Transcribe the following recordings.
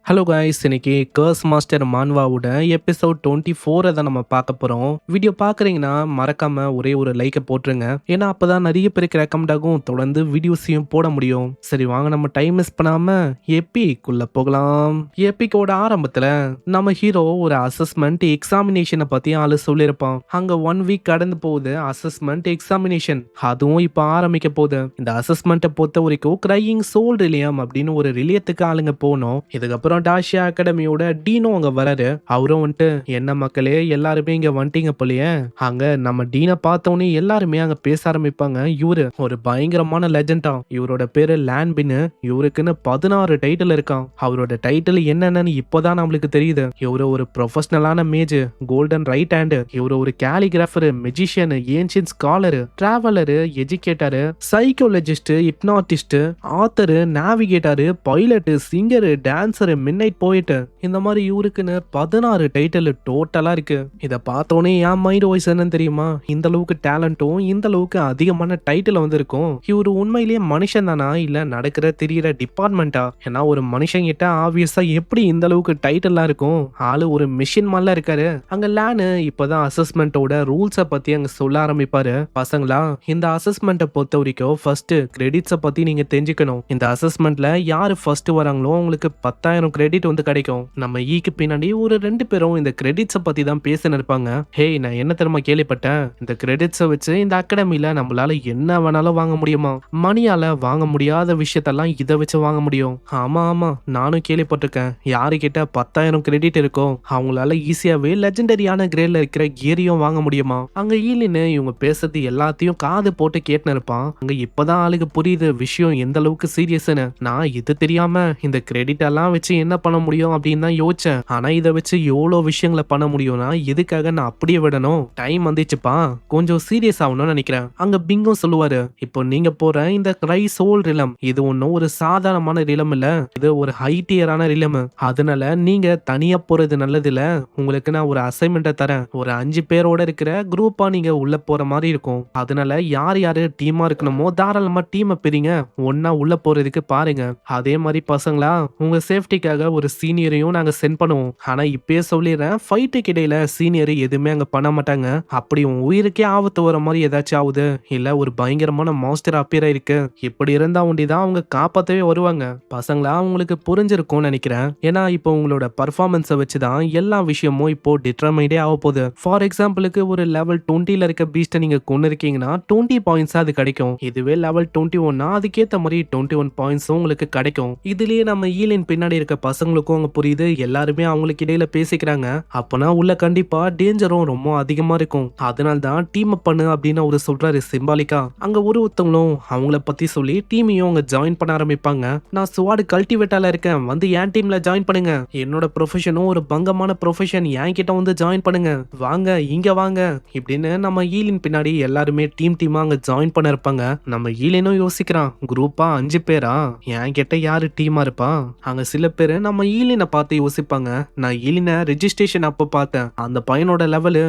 Hello guys, இன்னைக்கு கர்ஸ் master மான்வாவோட episode 24 தான் நம்ம பார்க்க போறோம். வீடியோ பார்க்குறீங்கன்னா மறக்காம ஒரே ஒரு லைக்கை போட்டுருங்க. ஏன்னா அப்பதான் நிறைய பேருக்கு ரெக்கமெண்ட் ஆகும், தொடர்ந்து வீடியோஸையும் போட முடியும். சரி வாங்க, நம்ம டைம் மிஸ் பண்ணாம எபிக்குள்ள போகலாம். எபிக்கோட ஆரம்பத்துல நம்ம ஹீரோ ஒரு அசஸ்மெண்ட் எக்ஸாமினேஷனை பத்தி ஆளு சொல்லியிருப்பான். அங்க 1 வீக் கடந்து போகுது அசஸ்மெண்ட் எக்ஸாமினேஷன், அதுவும் இப்ப ஆரம்பிக்க போகுது. இந்த அசஸ்மெண்ட்டை பொறுத்த வரைக்கும் கிரையிங் சோல் ரிலியம் அப்படின்னு ஒரு ரிலியத்துக்கு ஆளுங்க போனோம். இதுக்கப்புறம் டாஷியா அகாடமியோட டீனோ அங்க வராரு. அவரும் வந்துட்டு, என்ன மக்களே எல்லாருமே இங்க வந்துட்டீங்க போலயே. அங்க நம்ம டீனை பார்த்தோன்னே எல்லாருமே அங்க பேச ஆரம்பிப்பாங்க. இவரு ஒரு பயங்கரமான லெஜெண்டா, இவரோட பேரு லேன்பின்னு. இவருக்குன்னு 16 டைட்டில் இருக்கான். அவரோட டைட்டில் என்னன்னு இப்போதான் நம்மளுக்கு தெரியுது. இவரு ஒரு ப்ரொஃபஷனலான மேஜ், கோல்டன் ரைட் ஹேண்டு, இவரு ஒரு calligrapher, magician, ancient scholar, traveller, educator, psychologist, hypnotist, author, navigator, pilot, singer, dancer, midnight poet, இந்த மாதிரி இவருக்குன்னு 16 டைட்டில் டோட்டலா இருக்கு. இதை பார்த்தோன்னே என் மைண்ட் வாய்ஸ் என்னன்னு தெரியுமா? இந்த அளவுக்கு டேலண்ட்டும் இந்த அளவுக்கு அதிகமான டைட்டில் வந்து இருக்கும். இவரு உண்மையிலேயே மனுஷன் தானா இல்ல நடக்கிற தெரியற டிபார்ட்மெண்டா? ஏன்னா ஒரு மனுஷன் கிட்ட ஆப்வியஸா எப்படி இந்த அளவுக்கு டைட்டில்லாம் இருக்கும்? ஆளு ஒரு மிஷின் மாதிரிலாம் இருக்காரு. அங்க லேனு இப்பதான் அசஸ்மெண்டோட ரூல்ஸை பத்தி அங்க சொல்ல ஆரம்பிப்பாரு. பசங்களா, இந்த அசஸ்மெண்ட்டை பொறுத்த வரைக்கும் ஃபர்ஸ்ட் கிரெடிட்ஸை பத்தி நீங்க தெரிஞ்சுக்கணும். இந்த அசஸ்மெண்ட்ல யாரு ஃபர்ஸ்ட் வராங்களோ உங்களுக்கு 10,000 கிரெடிட் வந்து கிடைக்கும். நம்ம ஈக்கு பின்னாடி ஒரு 2 பேரும் இந்த கிரெடிட்ஸை பத்தி தான் பேசின்னு இருப்பாங்க. ஹே, நான் என்ன தெரியுமா கேள்விப்பட்டேன், இந்த கிரெடிட்ஸை வச்சு இந்த அகாடமில நம்மளால என்ன வேணாலும் வாங்க முடியுமா? மணியால வாங்க முடியாத விஷயத்தெல்லாம் இதை வச்சு வாங்க முடியும். ஆமா ஆமா, நானும் கேள்விப்பட்டிருக்கேன். யாரு கிட்ட 10,000 கிரெடிட் இருக்கோ அவங்களால ஈஸியாவே லெஜெண்டரியான கிரேட்ல இருக்கிற கியரியும் வாங்க முடியுமா? அங்க ஈலின்னு இவங்க பேசுறது எல்லாத்தையும் காது போட்டு கேட்டுன்னு இருப்பான். அங்க இப்பதான் ஆளுக்கு புரியுது விஷயம் எந்த அளவுக்கு சீரியஸ்னு. நான் இது தெரியாம இந்த கிரெடிட் எல்லாம் வச்சு என்ன பண்ண முடியும் அப்படின்னு தான் யோசிச்சேன். ஆனா இதை வச்சு எவ்வளோ விஷயங்களை பண்ண முடியும்னா எதுக்காக நான் அப்படியே விடணும்? டைம் வந்துச்சுப்பா, கொஞ்சம் சீரியஸ் ஆகணும்னு நினைக்கிறேன். அங்க பிங்கும் சொல்லுவாரு, இப்போ நீங்க போற இந்த கிரை சோல் ரிலம் இது ஒன்றும் ஒரு சாதாரணமான ரிலம் இல்ல, இது ஒரு ஹை டியரான ரிலம். அதனால நீங்க தனியா போறது நல்லது இல்ல. உங்களுக்கு நான் ஒரு அசைன்மெண்ட்டை தரேன். ஒரு 5 பேரோட இருக்கிற குரூப்பா நீங்க உள்ள போற மாதிரி இருக்கும். அதனால யார் யாரு டீமா இருக்கணுமோ தாராளமா டீமை பிரிங்க, ஒன்னா உள்ள போறதுக்கு பாருங்க. அதே மாதிரி பசங்களா, உங்க சேஃப்டிக்காக ஒரு சீனியரையும் நாங்க சென்ட் பண்ணுவோம். ஆனா இப்பயே சொல்லிடுறேன், ஃபைட்டுக்கு இடையில சீனியர் எதுவுமே அங்க பண்ண மாட்டாங்க. அப்படி உன் உயிருக்கே ஆபத்து வர மாதிரி ஏதாச்சும் ஆகுது, இல்ல ஒரு பயங்கரமான மாஸ்டர் அப்பியர் இருக்கு, இப்படி இருந்தா ஒண்டிதான் அவங்க காப்பாத்தவே வருவாங்க. பசங்களா, உங்களுக்கு புரிஞ்சிருக்கும்னு நினைக்கிறேன். ஏன்னா இப்போ உங்களோட பர்ஃபார்மன்ஸை வச்சுதான் எல்லா விஷயமும் இப்போ டிட்டர்மைண்டே ஆக போகுது. ஃபார் எக்ஸாம்பிளுக்கு ஒரு லெவல் 20ல இருக்க பீஸ்ட்டை நீங்க கொண்டு இருக்கீங்கன்னா 20 பாயிண்ட்ஸ் அது கிடைக்கும். இதுவே லெவல் 21னா அதுக்கேற்ற மாதிரி 21 பாயிண்ட்ஸும் உங்களுக்கு கிடைக்கும். இதுலயே நம்ம ஈலின் பின்னாடி இருக்க பசங்களுக்கும் அங்க புரியுது, எல்லாருமே அவங்களுக்கு இடையில பேசிக்கிறாங்க. அப்பனா உள்ள கண்டிப்பா டேஞ்சரும் ரொம்ப அதிகமா இருக்கும். அதனால தான் டீம் அப் பண்ணு அப்படின்னு அவரு சொல்றாரு சிம்பாலிக்கா. அங்க ஒருத்தவங்களும் அவங்கள பத்தி சொல்லி டீமையும் அங்க ஜாயின் பண்ண ஆரம்பிப்பாங்க. நான் ஸ்வாட் கல்டிவேட்டால இருக்கேன், வந்து என் டீம்ல ஜாயின் பண்ணுங்க. என்னோட ப்ரொஃபஷனும் ஒரு பங்கமான ப்ரொஃபஷன், என் கிட்ட வந்து ஜாயின் பண்ணுங்க, வாங்க இங்க வாங்க இப்படின்னு நம்ம ஈலின் பின்னாடி எல்லாருமே டீமா அங்க ஜாயின் பண்ண இருப்பாங்க. நம்ம ஈலினும் யோசிக்கிறான், குரூப்பா 5 பேரா, என் கிட்ட யாரு டீமா இருப்பா? அங்க சில பேரு நம்ம ஈலினை பார்த்து யோசிப்பாங்க. நான் ஈலினை ரெஜிஸ்ட்ரேஷன் அப்ப பார்த்தேன், அந்த பையனோட லெவல்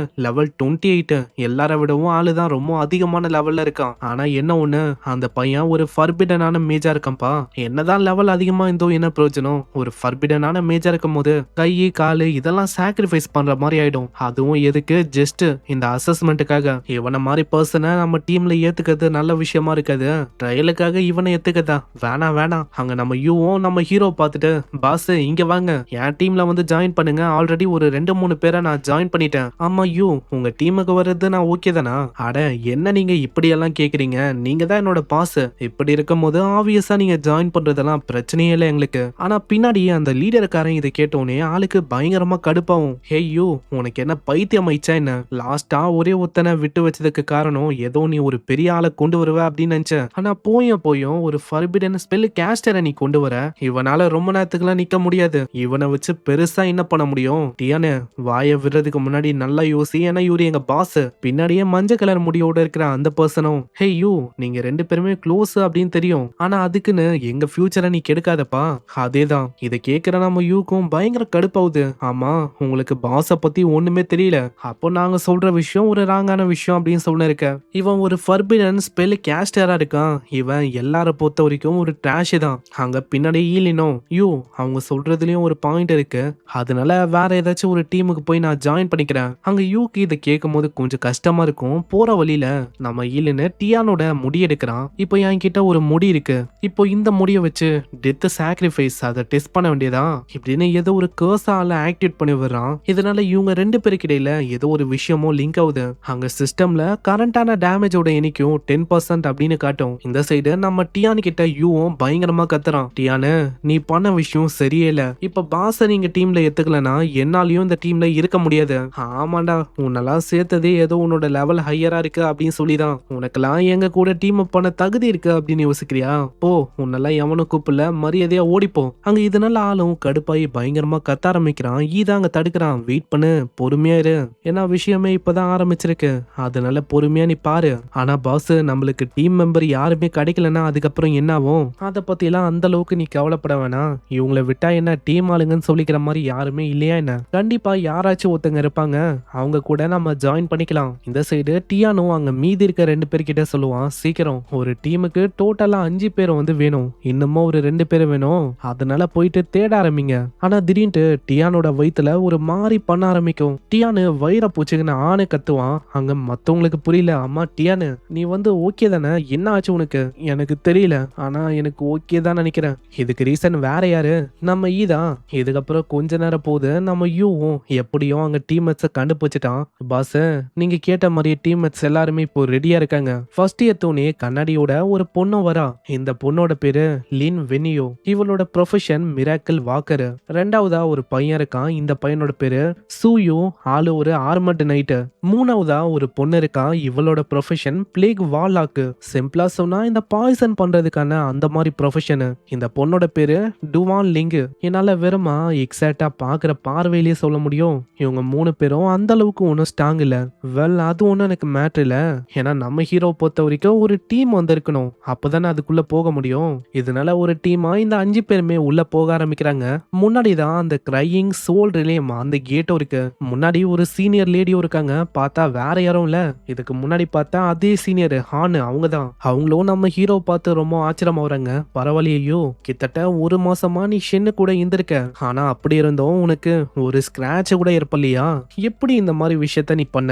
28. எல்லார விடவும் ஆளுதான் ரொம்ப அதிகமான லெவல்ல இருக்கான். ஆனா என்ன ஒண்ணு, அந்த பையன் ஒரு ஃபர்பிடனான மேஜா இருக்கான்ப்பா. என்னதான் லெவல் அதிகமா இருந்தோ என்ன பிரயோஜனம்? ஒரு ஃபர்பிடனான மேஜா இருக்கும் போது கை காலு இதெல்லாம் சாக்ரிஃபைஸ் பண்ற மாதிரி ஆயிடும். அதுவும் எதுக்கு? ஜஸ்ட் இந்த அசஸ்மெண்ட்டுக்காக. இவனை மாதிரி பர்சனை நம்ம டீம்ல ஏத்துக்கிறது நல்ல விஷயமா இருக்காது. ட்ரையலுக்காக இவனை ஏத்துக்கதா? வேணாம் வேணாம். அங்க நம்ம யூவும் நம்ம ஹீரோ பார்த்துட்டு, பாஸ் இங்க வாங்க, என் டீம்ல வந்து ஜாயின் பண்ணுங்க. ஆல்ரெடி ஒரு 2-3 பேரை நான் ஜாயின் பண்ணிட்டேன். ஆமா யூ, உங்க டீமுக்கு வர்றது நான் ஓகே தானா? அட என்ன நீங்க இப்படி எல்லாம் கேக்குறீங்க, நீங்க தான் என்னோட பாஸ். இப்படி இருக்கும் போது ஆப்வியஸா நீங்க ஜாயின் பண்றதெல்லாம் பிரச்சனையே இல்லை எங்களுக்கு. ஆனா பின்னாடி அந்த லீடருக்காரன் இதை கேட்டோன்னே ஆளுக்கு பயங்கரமா கடுப்பாவும். ஹே யூ, உனக்கு என்ன பைத்தியம் ஆயிடுச்சா என்ன? லாஸ்டா ஒரே ஒருத்தனை விட்டு வச்சதுக்கு காரணம் ஏதோ நீ ஒரு பெரிய ஆளை கொண்டு வருவ அப்படின்னு நினைச்சேன். ஆனா போயும் ஒரு ஃபர்பிடன் ஸ்பெல் கேஸ்டரை நீ கொண்டு வர. இவனால ரொம்ப நேரத்துக்குலாம் நிக்க முடியாது. இவனை வச்சு பெருசா என்ன பண்ண முடியும்? டியானு, வாய விடுறதுக்கு முன்னாடி நல்லா யோசி. ஏன்னா இவரு எங்க பாஸ். பின்னாடியே மஞ்சள் கலர் முடியோட இருக்கிற அந்த பர்சனும், ஹே யூ, நீங்க 2 பேருமே க்ளோஸ் அப்படின்னு தெரியும். ஆனா அதுக்குன்னு எங்க ஃபியூச்சரை நீ கெடுக்காதப்பா. அதேதான். இதை கேட்கிற நம்ம யூக்கும் பயங்கர கடுப்பாவுது. ஆமா, உங்களுக்கு பாஸ பத்தி ஒண்ணுமே தெரியல, அப்போ நாங்க சொல்ற விஷயம் ஒரு ராங்கான விஷயம் அப்படின்னு சொல்ல இருக்க. இவன் ஒரு ஃபர்பிடன் ஸ்பெல் கேஸ்டரா இருக்கான். இவன் எல்லார பொறுத்த வரைக்கும் ஒரு ட்ராஷ் தான். அங்க பின்னாடி ஈலினோ, யூ அவங்க சொல்றதுலயும் ஒரு பாயிண்ட் இருக்கு. அதனால வேற ஏதாச்சும் ஒரு டீமுக்கு போய் நான் ஜாயின் பண்ணிக்கிறேன். அங்க யூகி இதை கேட்கும்போது கொஞ்சம் கஷ்டமா இருக்கும். போற வழியில நம்ம ஈலின்னு டியானோட முடி எடுக்கிறான். இப்போ என்கிட்ட ஒரு முடி இருக்கு. இப்போ இந்த முடியை வச்சு டெத் சாக்ரிஃபைஸ் அதை டெஸ்ட் பண்ண வேண்டியதா இப்படின்னு ஏதோ ஒரு கர்ஸால ஆக்டிவேட் பண்ணி விடுறான். இதனால இவங்க 2 பேருக்கு இடையில ஏதோ ஒரு விஷயமோ லிங்க் ஆகுது. அங்க சிஸ்டம்ல கரண்டான டேமேஜோட எண்ணிக்கும் 10% அப்படின்னு காட்டும். இந்த சைடு நம்ம டியான் கிட்ட யூவும் பயங்கரமா கத்துறான். டியானு, நீ பண்ண விஷயம் சரியே இல்ல. இப்ப பாஸ நீங்க டீம்ல எத்துக்கலனா என்னாலயும் இந்த டீம்ல இருக்க முடியாது. ஆமாண்டா, உன்னெல்லாம் சேர்த்ததே ஏதோ உன்னோட லெவல் ஹையரா இருக்கு அப்படின்னு சொல்லிதான். உனக்கெல்லாம் எங்க கூட டீம் அப் பண்ண தகுதி இருக்கு அப்படின்னு யோசிக்கிறியா? போ, உன்னெல்லாம் எவனும் கூப்பிடல, மரியாதையா ஓடிப்போம். அங்க இதனால ஆளும் கடுப்பாயி பயங்கரமா கத்த ஆரம்பிக்கிறான். ஈதாங்க தடுக்கிறான். வெயிட் பண்ணு, பொறுமையா இரு, ஏன்னா விஷயமே இப்பதான் ஆரம்பிச்சிருக்கு, அதனால பொறுமையா நீ பாரு. ஆனா பாஸ், நம்மளுக்கு டீம் மெம்பர் யாருமே கிடைக்கலன்னா அதுக்கப்புறம் என்ன ஆகும்? அதை பத்தி எல்லாம் அந்த அளவுக்கு நீ கவலைப்பட வேணாம். இவங்களை விட்டா என்ன டீம் ஆளுங்கன்னு சொல்லிக்கிற மாதிரி யாருமே இல்லையா என்ன? கண்டிப்பா யாராச்சும் ஒருத்தங்க இருப்பாங்க, அவங்க கூட நம்ம ஜாயின் பண்ணிக்கலாம். இந்த சைடு டியானோ அங்க மீதி இருக்க 2 பேர்கிட்ட சொல்லுவான், சீக்கிரம் ஒரு டீமுக்கு டோட்டலா 5 பேர் வந்து வேணும், இன்னமும் ஒரு 2 பேர் வேணும், அதனால போயிட்டு தேட ஆரம்பிங்க. ஆனா திடீர்னு டியானோட வயித்துல ஒரு மாறி பண்ண ஆரம்பிக்கும். டியானு வயிற பூச்சிக்கின்னு ஆணு கத்துவான். அங்க மத்தவங்களுக்கு புரியல. அம்மா டியானு, நீ வந்து ஓகே தானே? என்ன ஆச்சு உனக்கு? எனக்கு தெரியல, ஆனா எனக்கு ஓகே தான் நினைக்கிறேன். இதுக்கு ரீசன் வேற யாரு? நம்ம ஈதான். இதுக்கப்புறம் கொஞ்ச நேரம் போது நம்ம யூவும் எப்படியோ அங்க டீம்மேட்ஸை கண்டுபிடிச்சிட்டான். பாஸ், நீங்க கேட்ட மாதிரி டீம்மேட்ஸ் எல்லாருமே இப்போ ரெடியா இருக்காங்க. ஃபர்ஸ்ட் எத்தோனே கண்ணாடியோட ஒரு பொண்ணும் வரா. இந்த பொண்ணோட பேரு லின் வெனியோ. இவளோட ப்ரொஃபஷன் மிராக்கிள் வாக்கர். ரெண்டாவதா ஒரு பையன் இருக்கான். இந்த பையனோட பேரு சூயோ, ஆளு ஒரு ஆர்மட் நைட்டு. மூணாவதா ஒரு பொண்ணு இருக்கா. இவளோட ப்ரொஃபஷன் பிளேக் வாலாக்கு. சிம்பிளா சொன்னா இந்த பாய்சன் பண்றதுக்கான அந்த மாதிரி ப்ரொஃபஷன். இந்த பொண்ணோட பேரு டுவான் லிங்கு. என்னால வெறுமா எக்ஸாக்டா பாக்குற பார்வையிலேயே சொல்ல முடியும், இவங்க 3 பேரும் அந்த அளவுக்கு ஒன்னும் ஸ்ட்ராங் இல்ல. வெல், அது ஒன்னும் எனக்கு மேட்டர் இல்ல. ஏன்னா நம்ம ஹீரோ பொறுத்த வரைக்கும் ஒரு டீம் வந்திருக்கணும், அப்பதானே அதுக்குள்ள போக முடியும். இதனால ஒரு டீமா இந்த 5 பேருமே உள்ள போக ஆரம்பிக்கிறாங்க. முன்னாடிதான் அந்த கிரையிங் சோல் ரிலேம் அந்த கேட்டும் இருக்கு. முன்னாடி ஒரு சீனியர் லேடியும் இருக்காங்க. பார்த்தா வேற யாரும் இல்ல, இதுக்கு முன்னாடி பார்த்தா அதே சீனியர் ஹான், அவங்க தான். அவங்களும் நம்ம ஹீரோ பார்த்து ரொம்ப ஆச்சரியமாகறாங்க. பரவாயில்லையோ, கிட்டத்தட்ட 1 மாசமா நீ ஷென்னு கூட இருந்திருக்க, ஆனா அப்படி இருந்தோம் உனக்கு ஒரு ஸ்கிராட்ச் கூட இருப்பலையா? எப்படி இந்த மாதிரி விஷயத்த நீ பண்ண?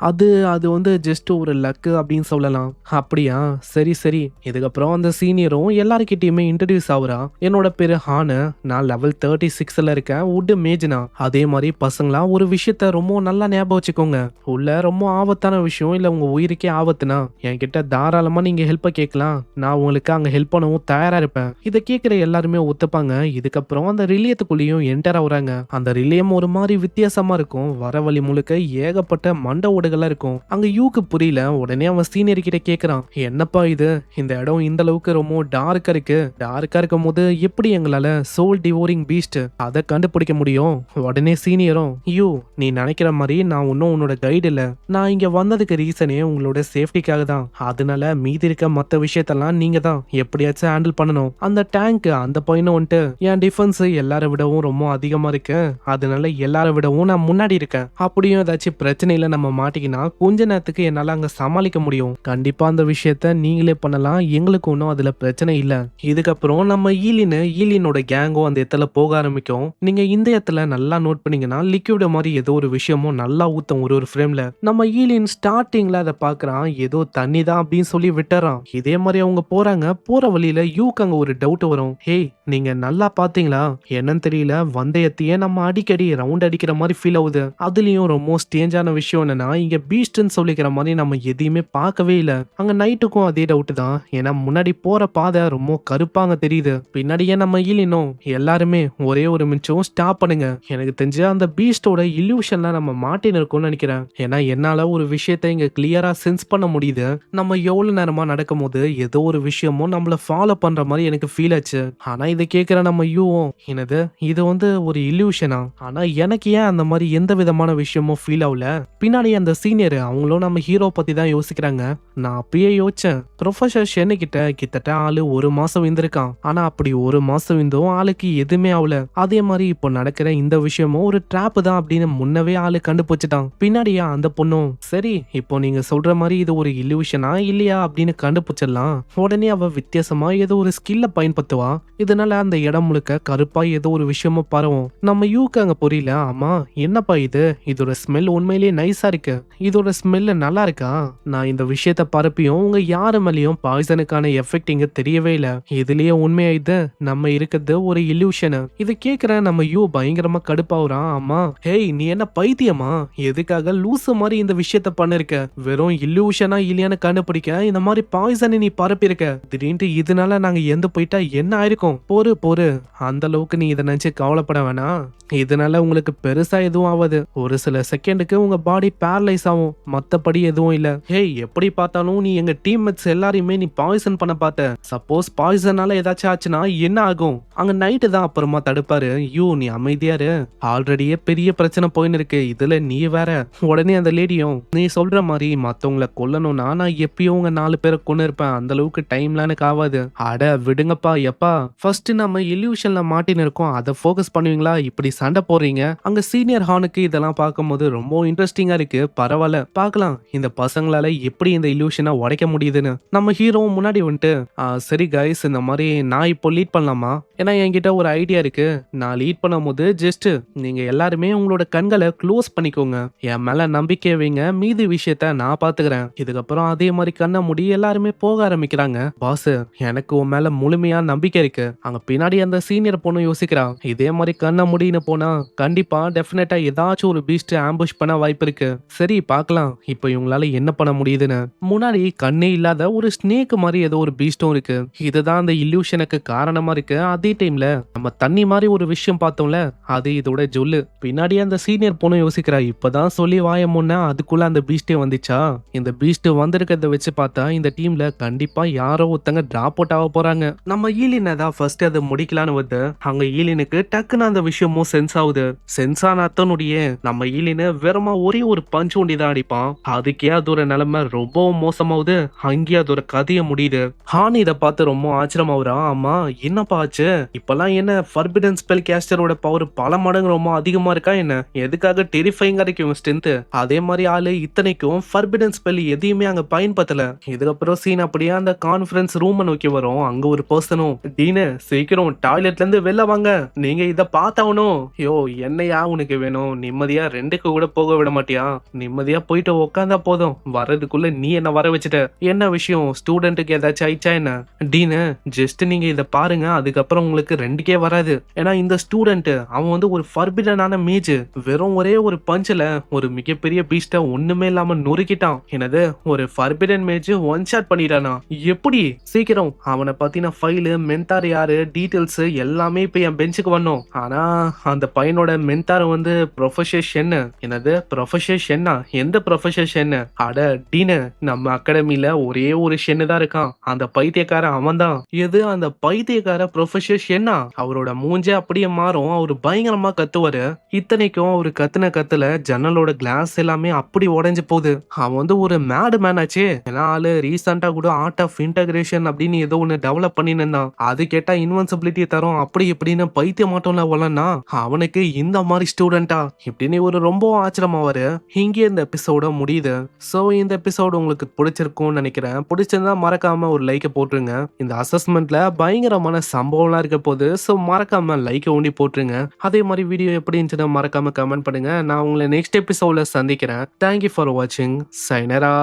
அது அது வந்து ஜஸ்ட் ஒரு லக்கு அப்படின்னு சொல்லலாம். அப்படியா, சரி சரி. இதுக்கப்புறம் அந்த சீனியரும் எல்லாருக்கிட்டையுமே இன்ட்ரடியூஸ் ஆகுறா. என்னோட பேரு ஹானு, நான் லெவல் 36ல இருக்கேன், வுட் மேஜ்னா. அதே மாதிரி பசங்களா ஒரு விஷயத்த ரொம்ப நல்லா ஞாபகம் வச்சுக்கோங்க. உள்ள ரொம்ப ஆபத்தான விஷயம் இல்ல உங்க உயிருக்கே ஆபத்துனா என்கிட்ட தாராளமா நீங்க ஹெல்ப்ப கேட்கலாம். நான் உங்களுக்கு அங்க ஹெல்ப் பண்ணவும் தயாரா இருப்பேன். இதை கேட்கிற எல்லாருமே ஒத்துப்பாங்க. இதுக்கப்புறம் அந்த ரிலேயத்துக்குள்ளேயும் என்டர் ஆகுறாங்க. அந்த ரிலேயம் ஒரு மாதிரி வித்தியாசமா இருக்கும். வர வழி முழுக்க ஏகப்பட்ட மண்ட ஓடுகளா இருக்கும். அங்க யூக்கு புரியல. உடனே அவன் சீனியர் கிட்ட கேக்குறான், என்னப்பா இது, இந்த இடம் இந்த அளவுக்கு ரொம்ப டார்க்கா இருக்கு. டார்க்கா இருக்கும் போது எப்படி எங்களால சோல் டிவோரிங் பீஸ்ட் அதை கண்டுபிடிக்க முடியும்? உடனே சீனியரும், யூ, நீ நினைக்கிற மாதிரி நான் ஒன்னும் உன்னோட கைடு இல்ல. நான் இங்க வந்ததுக்கு ரீசனே உங்களோட சேஃப்டிக்காக தான். அதனால மீதி இருக்க மத்த விஷயத்தெல்லாம் நீங்க தான் எப்படியாச்சும் ஹேண்டில் பண்ணணும். அந்த டேங்க் அந்த பையனும் வந்துட்டு என் டிஃபென்ஸ் எல்லாரை விடவும் ரொம்ப அதிகமா இருக்கு, அதனால எல்லாரை விடவும் நான் முன்னாடி இருக்கேன். அப்படியும் ஏதாச்சும் பிரச்சனையில நம்ம மாட்டிக்கினா கொஞ்ச நேரத்துக்கு என்னால அங்க சமாளிக்க முடியும். கண்டிப்பா அந்த விஷயத்த நீங்களே பண்ணலாம், எங்களுக்கு ஒன்றும் அதுல பிரச்சனை இல்ல. இதுக்கப்புறம் நம்ம ஈலினோட கேங்கும் அந்த இடத்துல போக ஆரம்பிக்கும். நீங்க இந்த இடத்துல நல்லா நோட் பண்ணீங்கன்னா லிக்விட் மாதிரி ஏதோ ஒரு விஷயமும் நல்லா ஊத்தும் ஒரு ஃப்ரேம்ல. நம்ம ஈலின் ஸ்டார்டிங்ல அதை பாக்குறான், ஏதோ தண்ணி தான் அப்படின்னு சொல்லி விட்டுறான். இதே மாதிரி அவங்க போறாங்க. போற வழியில யூக்கு அங்க ஒரு டவுட் வரும். ஹே, நீங்க நல்லா பாத்தீங்களா? என்னன்னு தெரியல, வந்தயத்தையே நம்ம அடிக்கடி ரவுண்ட் அடிக்கிற மாதிரி ஃபீல் ஆகுது. அதுலயும் ரொம்ப ஸ்டேஞ்சான விஷயம் என்னன்னா, இங்க பீஸ்ட்னு சொல்லிக்கிற மாதிரி நம்ம எதையுமே பார்க்கவே இல்ல. அங்க நைட்டுக்கும் அதே டவுட் தான். ஏன்னா முன்னாடி போற பாதை ரொம்ப கருப்பாங்க தெரியுது. பின்னாடியே நம்ம ஈலினும் எல்லாருமே ஒரே ஒரு நிமிஷம் ஸ்டாப் பண்ணுங்க, எனக்கு தெரிஞ்ச அந்த பீஸ்டோட இல்யூஷன்ல நம்ம மாட்டின்னு இருக்கோம்னு நினைக்கிறேன். ஏன்னா என்னால ஒரு விஷயத்தை இங்க கிளியரா சென்ஸ் பண்ண முடியுது. நம்ம எவ்வளவு நேரமா நடக்கும் போது ஏதோ ஒரு விஷயமும் நம்மள ஃபாலோ பண்ற மாதிரி எனக்கு ஃபீல் ஆச்சு. ஆனா இதை கேட்கிற நம்ம யூவும், என்னது இது வந்து ஒரு இல்யூஷனா? ஆனா எனக்கு ஏன் அந்த மாதிரி எந்த விதமான விஷயமும் ஃபீல் ஆகல. பின்னாடி அந்த சீனியர் அவங்களும் நம்ம ஹீரோ பத்தி தான் யோசிக்கிறாங்க. நான் அப்பயே யோசிச்சேன், ப்ரொஃபசர் ஷென்னு கிட்ட கிட்டத்தட்ட ஆளு 1 மாசம் விந்திருக்கான். ஆனா அப்படி 1 மாசம் விந்தும் ஆளுக்கு எதுவுமே ஆகல. அதே மாதிரி இப்போ நடக்கிற இந்த விஷயமும் ஒரு டிராப் தான் அப்படின்னு முன்னவே ஆளு கண்டுபிடிச்சிட்டான். பின்னாடியா அந்த பொண்ணும், சரி இப்போ நீங்க சொல்ற மாதிரி இது ஒரு இல்யூஷனா இல்லையா அப்படின்னு கண்டுபிடிச்சிடலாம். உடனே அவ வித்தியாசமா ஏதோ ஒரு ஸ்கில்ல பயன்படுத்துவா. இதனால அந்த இடம் முழுக்க கருப்பா ஏதோ ஒரு விஷயமா பரவும். நம்ம யூக்கு அங்க புரியல. ஆமா என்னப்பா இது, இதோட ஸ்மெல் உண்மையிலேயே நைஸா இருக்கு, இதோட ஸ்மெல் நல்லா இருக்கா, நான் இந்த விஷயத்த பரப்பியும் உங்க யாரு மேலயும் பாய்சனுக்கான எஃபெக்ட் இங்க தெரியவே இல்ல, இதுலயே உண்மையா இது நம்ம இருக்கிறது ஒரு இல்யூஷன். இதை கேக்குற நம்ம யூ பயங்கரமா கடுப்பாவுறான். ஆமா ஹேய் நீ என்ன பைத்தியமா, எதுக்காக லூசு மாதிரி இந்த விஷயத்த பண்ணிருக்க, வெறும் இல்யூஷனா இல்லையான்னு கண்டுபிடிக்க இந்த மாதிரி பாய்சனை நீ பரப்பிருக்க, திடீர்னு இதனால நாங்க எந்த போயிட்டா என்ன ஆயிருக்கும், பொறு பொறு, அந்த அளவுக்கு நீ இதை நினைச்சு கவலைப்பட வேணாம், இதனால உங்களுக்கு பெருசா எதுவும் ஆகாது, ஒரு சில செகண்டுக்கு உங்க பாடி பேரலைஸ் ஆகும், மத்தபடி எதுவும் இல்ல. ஹேய் எப்படி பார்த்தாலும் நீ எங்க டீம்மேட்ஸ் எல்லாரையுமே நீ பாய்சன் பண்ண பார்த்த, சப்போஸ் பாய்சனால ஏதாச்சும் ஆச்சுன்னா என்ன ஆகும், அங்க நைட்டு தான் அப்புறமா தடுப்பாரு. யூ நீ அமைதியாரு, ஆல்ரெடியே பெரிய பிரச்சனை போயின்னு இருக்கு, இதுல நீ வேற. உடனே அந்த லேடியும் நீ சொல்ற மாதிரி மத்தவங்களை கொல்லணும்னா நான் எப்பயும் உங்க 4 பேரை கொண்டு இருப்பேன், அந்த அளவுக்கு டைம்லாம் எனக்கு ஆகாது, அட விடுங்கப்பா எப்பா, ஃபர்ஸ்ட் நம்ம இல்யூஷன்ல மாட்டின்னு இருக்கோம் அதை ஃபோக்கஸ் பண்ணுவீங்களா, இப்படி சண்டை போடுறீங்க. அங்க சீனியர் ஹானுக்கு இதெல்லாம் பார்க்கும்போது ரொம்ப இன்ட்ரெஸ்டிங்கா இருக்கு, பரவாயில்ல பார்க்கலாம் இந்த பசங்களால எப்படி இந்த இல்யூஷனை உடைக்க முடியுதுன்னு. நம்ம ஹீரோவும் முன்னாடி வந்துட்டு சரி கைஸ் இந்த மாதிரி நான் இப்போ லீட் பண்ணலாமா, ஏன்னா என்கிட்ட ஒரு ஐடியா இருக்கு, நான் லீட் பண்ணும்போது ஜஸ்ட் நீங்க எல்லாருமே உங்களோட கண்களை க்ளோஸ் பண்ணிக்கோங்க, என் மேல நம்பிக்கை வைங்க, மீதி விஷயத்த நான் பாத்துக்கிறேன். இதுக்கப்புறம் அதே மாதிரி கண்ணை மூடி எல்லாருமே போக ஆரம்பிக்கிறாங்க. பாஸ் எனக்கு உன் மேல முழுமையா நம்பிக்கை இருக்கு. அங்க பின்னாடி அந்த சீனியர் பொண்ணு யோசிக்கிறான், இதே மாதிரி கண்ணை முடின்னு போனா கண்டிப்பா டெஃபினட்டா ஏதாச்சும் ஒரு பீஸ்ட் ஆம்புஷ் பண்ண வாய்ப்பு இருக்கு, சரி பார்க்கலாம் இப்போ இவங்களால என்ன பண்ண முடியுதுன்னு. முன்னாடி கண்ணே இல்லாத ஒரு ஸ்னேக் மாதிரி ஏதோ ஒரு பீஸ்டும் இருக்கு, இதுதான் அந்த இல்யூஷனுக்கு காரணமா இருக்கு. அதே டைம்ல நம்ம தண்ணி மாதிரி ஒரு விஷயம் பார்த்தோம்ல, அது இதோட ஜொல்லு. பின்னாடி அந்த சீனியர் பொண்ணு யோசிக்கிறா, இப்பதான் சொல்லி வாய முன்ன அதுக்குள்ள அந்த பீஸ்டே வந்துச்சா, இந்த பீஸ்ட் வந்திருக்கிறத வச்சு பார்த்தா இந்த டீம்ல கண்டிப்பா யாரோ ஒருத்தங்க டிராப் அவுட் ஆக போறாங்க. நம்ம ஈலினை தான் ஃபர்ஸ்ட் அதை முடிக்கலான்னு வருது, அங்க ஈலினுக்கு டக்குன்னு அந்த விஷயமும் சென்ஸ் ஆகுது. சென்ஸ் ஆன அத்தனுடைய நம்ம ஈலினு வெறுமா ஒரே ஒரு பஞ்ச் ஒண்டி தான் அடிப்பான், அதுக்கே அதோட நிலைமை ரொம்பவும் மோசமாகுது, அங்கேயே அதோட கதைய முடியுது. ஹான் இதை பார்த்து ரொம்ப ஆச்சரியமாவுறான். ஆமா என்னப்பா ஆச்சு, இப்பெல்லாம் என்ன ஃபர்பிடன் ஸ்பெல் கேஸ்டரோட பவர் பல மடங்கு ரொம்ப அதிகமா இருக்கா என்ன, எதுக்காக டெரிஃபைங்கா இருக்கும் ஸ்ட்ரென்த், அதே மாதிரி ஆளு இத்தனைக்கும் ஃபர்பிடன் ஸ்பெல் எதையுமே அங்க பயன்படுத்தல. இதுக்கப்புறம் சீன் அப்படியே அந்த கான்ஃபரன்ஸ் ரூம் நோக்கி வரும். அங்க ஒரு பர்சனும் டீனு சீக்கிரம் டாய்லெட்ல இருந்து வெளில வாங்க, நீங்க இத பார்த்தாவணும், யோ என்னையா உனக்கு வேணும், நிம்மதியா ரெண்டுக்கு கூட போக விட மாட்டியா, நிம்மதியா போயிட்டு உட்காந்தா போதும், வர்றதுக்குள்ள நீ என்ன வர வச்சுட்ட, என்ன விஷயம் ஸ்டூடெண்ட்டுக்கு ஏதாச்சும் ஆயிடுச்சா என்ன, டீனு ஜஸ்ட் நீங்க இத பாருங்க அதுக்கப்புறம் உங்களுக்கு ரெண்டுக்கே வராது, ஏன்னா இந்த ஸ்டூடெண்ட் அவன் வந்து ஒரு ஃபர்பிடனான மேஜ், வெறும் ஒரே ஒரு பஞ்சில ஒரு மிகப்பெரிய பீஸ்ட ஒண்ணுமே இல்லாம நொறுக்கிட்டான், என்னது ஒரு ஃபர்பிடன் மேஜ் ஒன் ஷாட் பண்ணிட்டானா, எப்படி, சீக்கிரம் அவனை பத்தின ஃபைலு மென்டார் யாரு டீடைல்ஸ் எல்லாமே இப்ப என் பெஞ்சுக்கு வரணும். ஆனா அந்த பையனோட மென்டார் வந்து ப்ரொஃபசர் ஷென்னு, என்னது ப்ரொஃபசர் ஷென்னா, எந்த ப்ரொஃபசர் ஷென்னு, அட டீனு நம்ம அகாடமில ஒரே ஒரு ஷென்னு தான் இருக்கான், அந்த பைத்தியக்காரன் அவன் தான். எது அந்த பைத்தியக்கார ப்ரொஃபசர் ஷென்னா, அவரோட மூஞ்சே அப்படியே மாறும், அவரு பயங்கரமா கத்துவாரு, இத்தனைக்கும் அவரு கத்துன கத்துல ஜன்னலோட கிளாஸ் எல்லாமே அப்படி உடைஞ்சு போகுது, அவன் வந்து ஒரு மேடு மேன் ஆச்சு, ஏன்னா ஆளு ரீசெண்டா கூட ஆர்ட் ஆஃப் இன்டகிரேஷன் அப்படின்னு ஏதோ ஒன்னு டெவலப் பண்ணின்னு இருந்தான், அது கேட்டா இன்வென்சிபிலிட்டி தரும் அப்படி இப்படின்னு பைத்திய மாட்டோம்ல வளன்னா, அவனுக்கு இந்த மாதிரி ஸ்டூடெண்டா இப்படின்னு ஒரு ரொம்ப ஆச்சரியமாவாரு. இங்கே இந்த எபிசோட முடியுது. சோ இந்த எபிசோடு உங்களுக்கு பிடிச்சிருக்கும்னு நினைக்கிறேன், பிடிச்சிருந்தா மறக்காம ஒரு லைக்கை போட்டுருங்க, இந்த அசஸ்மெண்ட்ல பயங்கரமான சம்பவம்லாம் இருக்க போது, சோ மறக்காம லைக்கை ஊண்டி போட்டுருங்க, அதே மாதிரி வீடியோ எப்படி இருந்துச்சுன்னா மறக்காம கமெண்ட் பண்ணுங்க, நான் உங்களை நெக்ஸ்ட் எபிசோட்ல சந்திக்கிறேன். தேங்க்யூ ஃபார் வாட்சிங், சைனரா.